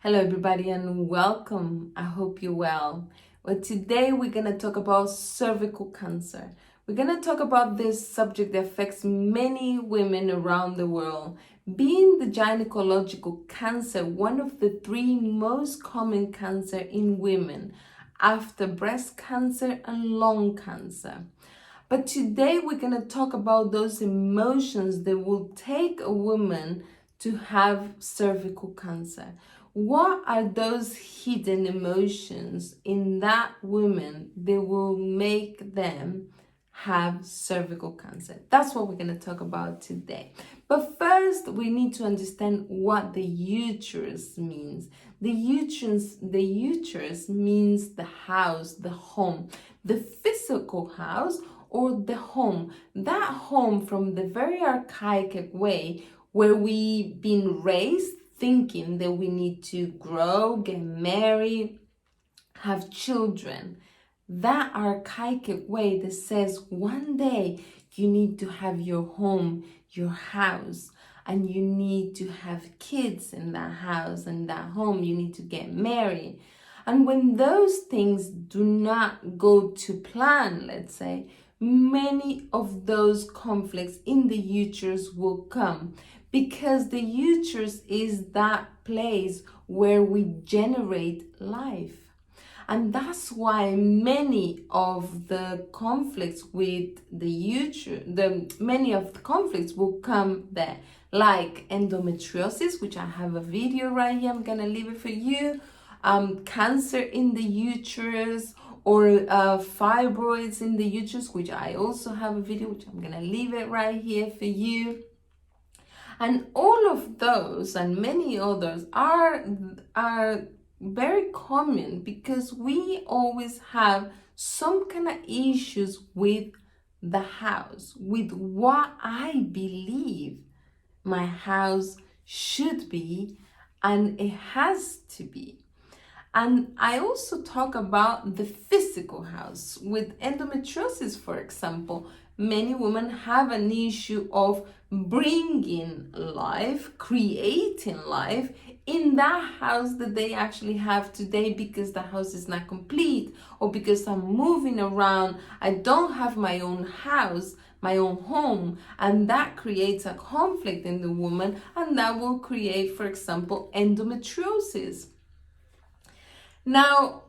Hello everybody and welcome. I hope you're well. Well, today we're going to talk about cervical cancer. We're going to talk about this subject that affects many women around the world. Being the gynecological cancer, one of the three most common cancer in women after breast cancer and lung cancer. But today we're going to talk about those emotions that will take a woman to have cervical cancer. What are those hidden emotions in that woman that will make them have cervical cancer? That's what we're going to talk about today. But first, we need to understand what the uterus means. The uterus means the house, the home, the physical house or the home. That home from the very archaic way where we've been raised thinking that we need to grow, get married, have children. That archaic way that says one day you need to have your home, your house, and you need to have kids in that house and that home. You need to get married. And when those things do not go to plan, let's say, many of those conflicts in the uterus will come, because the uterus is that place where we generate life. And that's why many of the conflicts with the uterus, many of the conflicts will come there, like endometriosis, which I have a video right here, I'm gonna leave it for you, cancer in the uterus, or fibroids in the uterus, which I also have a video, which I'm gonna leave it right here for you. And all of those and many others are very common because we always have some kind of issues with the house, with what I believe my house should be and it has to be. And I also talk about the physical house. With endometriosis, for example, many women have an issue of bringing life, creating life in that house that they actually have today, because the house is not complete, or because I'm moving around, I don't have my own house, my own home, and that creates a conflict in the woman, and that will create, for example, endometriosis. Now,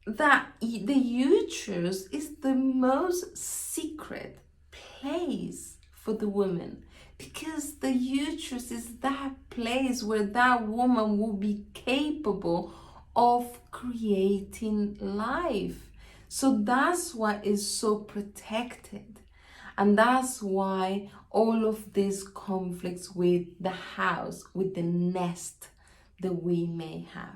the uterus is the most secret place for the woman, because the uterus is that place where that woman will be capable of creating life. So that's why it's so protected. And that's why all of these conflicts with the house, with the nest that we may have.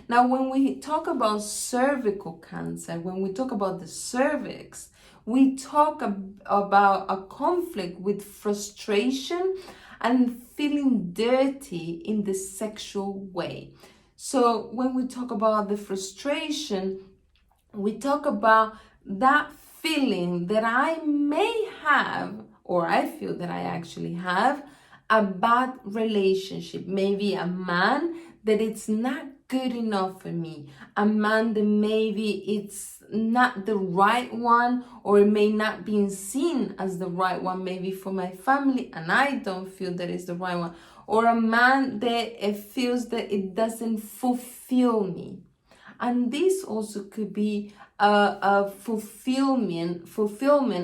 Now, when we talk about cervical cancer, when we talk about the cervix, we talk about a conflict with frustration and feeling dirty in the sexual way. So when we talk about the frustration, we talk about that feeling that I may have, or I feel that I actually have, a bad relationship. Maybe a man that it's not good enough for me, a man that maybe it's not the right one, or it may not be seen as the right one, maybe for my family, and I don't feel that it's the right one, or a man that it feels that it doesn't fulfill me. And this also could be a fulfillment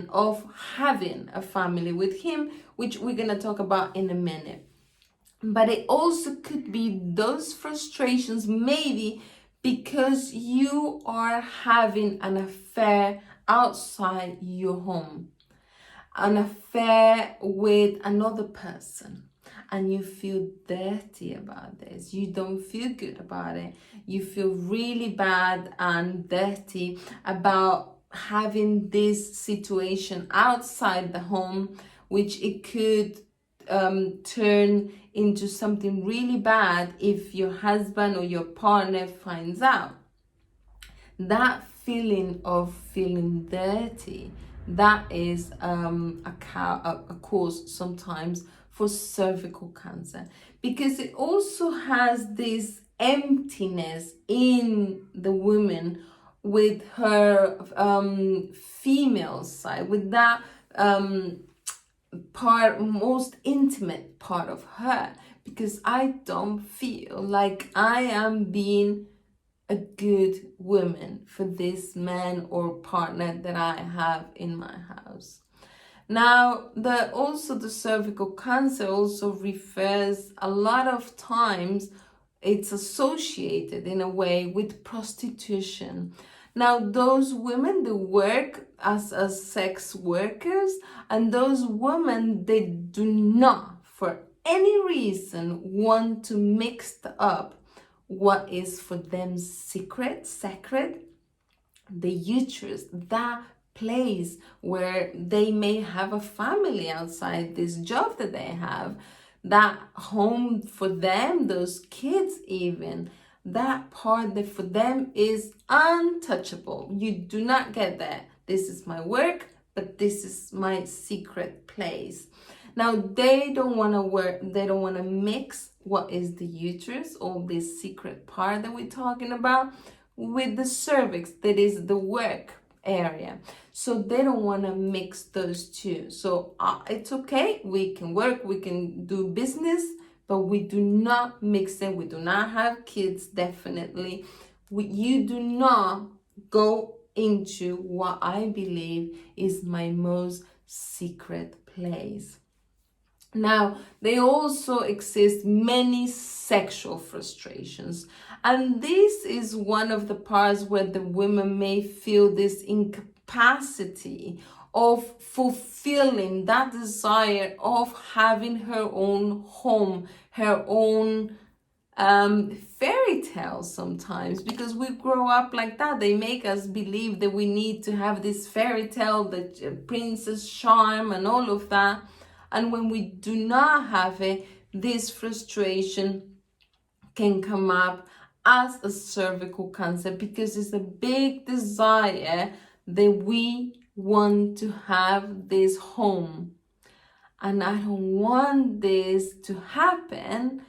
of having a family with him, which we're going to talk about in a minute. But it also could be those frustrations, maybe because you are having an affair outside your home, an affair with another person, and you feel dirty about this. You don't feel good about it. You feel really bad and dirty about having this situation outside the home, which it could turn into something really bad if your husband or your partner finds out. That feeling of feeling dirty, that is a cause sometimes for cervical cancer, because it also has this emptiness in the woman with her female side, with that most intimate part of her, because I don't feel like I am being a good woman for this man or partner that I have in my house. Now, the cervical cancer also refers a lot of times, it's associated in a way with prostitution. Now, those women, they work as sex workers, and those women, they do not, for any reason, want to mix up what is for them sacred, the uterus, that place where they may have a family outside this job that they have, that home for them, those kids even, that part that for them is untouchable. You do not get that. This is my work, but this is my secret place. Now, they don't want to work, they don't want to mix what is the uterus, or this secret part that we're talking about, with the cervix, that is the work area. So they don't want to mix those two. So it's okay, we can work, we can do business, but we do not mix it. We do not have kids, definitely. You do not go into what I believe is my most secret place. Now, they also exist many sexual frustrations, and this is one of the parts where the women may feel this incapacity of fulfilling that desire of having her own home, her own fairy tale sometimes, because we grow up like that. They make us believe that we need to have this fairy tale, the princess charm and all of that. And when we do not have it, this frustration can come up as a cervical cancer, because it's a big desire that we want to have this home. And I don't want this to happen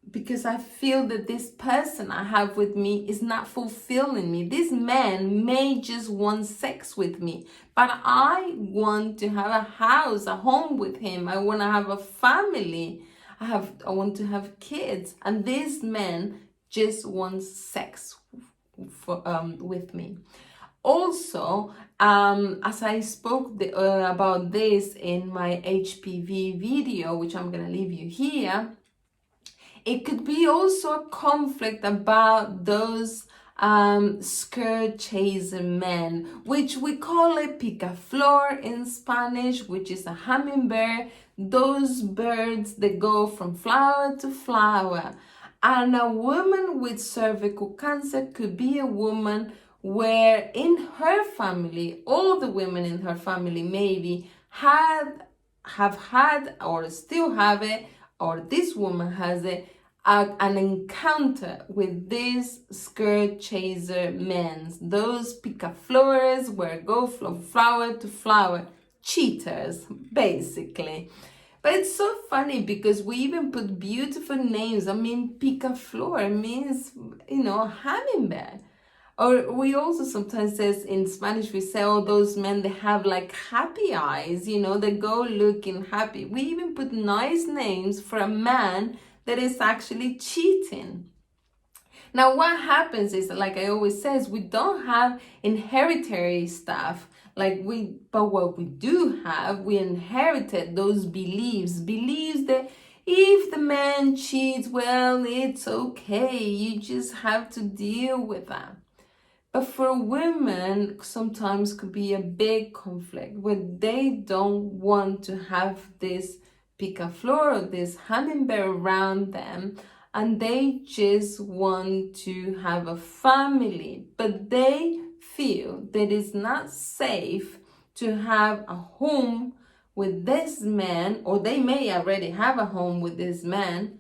because I feel that this person I have with me is not fulfilling me. This man may just want sex with me, but I want to have a house, a home with him. I want to have a family. I want to have kids, and this man just wants sex with me. Also, as I spoke about this in my HPV video, which I'm gonna leave you here, it could be also a conflict about those skirt chaser men, which we call a picaflor in Spanish, which is a hummingbird, those birds that go from flower to flower. And a woman with cervical cancer could be a woman where in her family, all the women in her family maybe have had or still have it, or this woman has it, an encounter with these skirt chaser men, those picaflores where go from flower to flower, cheaters basically. But it's so funny because we even put beautiful names. I mean, picaflor means, hummingbird. Or we also sometimes says in Spanish, we say, oh, those men, they have like happy eyes, they go looking happy. We even put nice names for a man that is actually cheating. Now, what happens is, like I always says, we don't have inheritary stuff. But what we do have, we inherited those beliefs that if the man cheats, well, it's okay. You just have to deal with that. But for women, sometimes could be a big conflict where they don't want to have this picaflor or this hummingbird around them, and they just want to have a family, but they feel that it's not safe to have a home with this man, or they may already have a home with this man,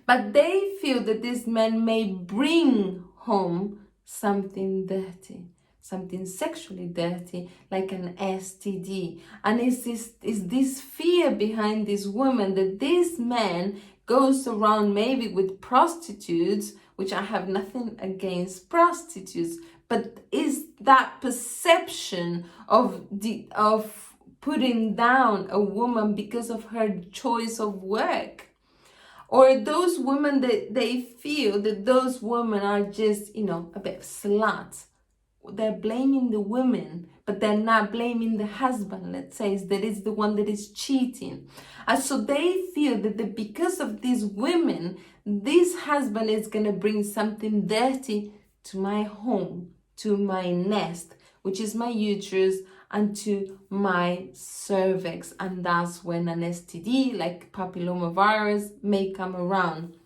but they feel that this man may bring home something dirty, something sexually dirty, like an STD. And it's this fear behind this woman that this man goes around maybe with prostitutes, which I have nothing against prostitutes, but is that perception of putting down a woman because of her choice of work? Or those women that they feel that those women are just, a bit sluts. They're blaming the women, but they're not blaming the husband, let's say, that is the one that is cheating. And so they feel that because of these women, this husband is going to bring something dirty to my home, to my nest, which is my uterus, and to my cervix. And that's when an STD like papillomavirus may come around.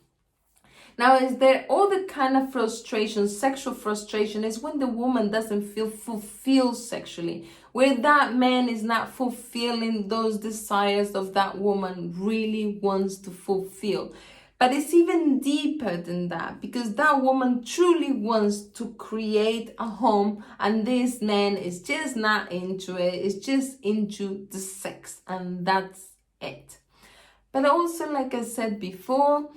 Now, is there all the kind of frustration, sexual frustration, is when the woman doesn't feel fulfilled sexually, where that man is not fulfilling those desires of that woman really wants to fulfill. But it's even deeper than that, because that woman truly wants to create a home, and this man is just not into it. It's just into the sex, and that's it. But also, like I said before,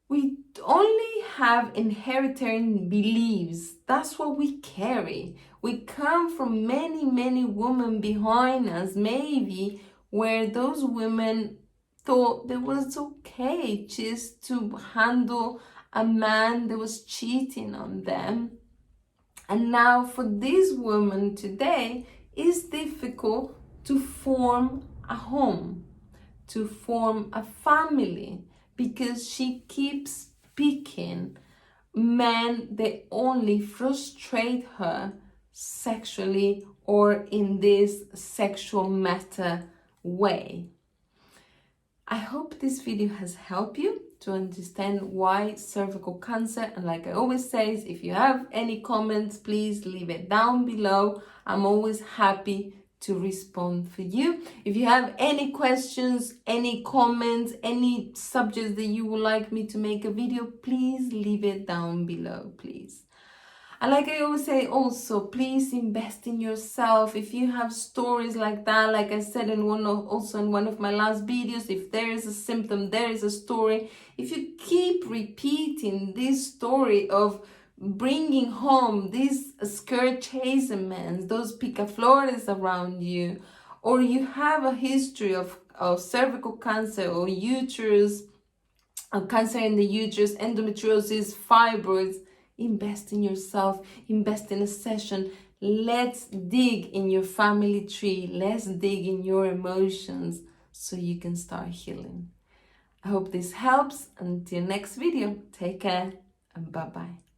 we only have inherited beliefs. That's what we carry. We come from many, many women behind us, maybe, where those women thought it was okay just to handle a man that was cheating on them. And now for this woman today, it's difficult to form a home, to form a family, because she keeps picking men that only frustrate her sexually or in this sexual matter way. I hope this video has helped you to understand why cervical cancer. And like I always say, if you have any comments, please leave it down below. I'm always happy to respond for you. If you have any questions, any comments, any subjects that you would like me to make a video, please leave it down below, please. And like I always say also, please invest in yourself. If you have stories like that, like I said in one of my last videos, if there is a symptom, there is a story. If you keep repeating this story of bringing home these skirt chasing men, those picaflores around you, or you have a history of cervical cancer or uterus, cancer in the uterus, endometriosis, fibroids, invest in yourself, invest in a session. Let's dig in your family tree. Let's dig in your emotions so you can start healing. I hope this helps. Until next video, take care and bye-bye.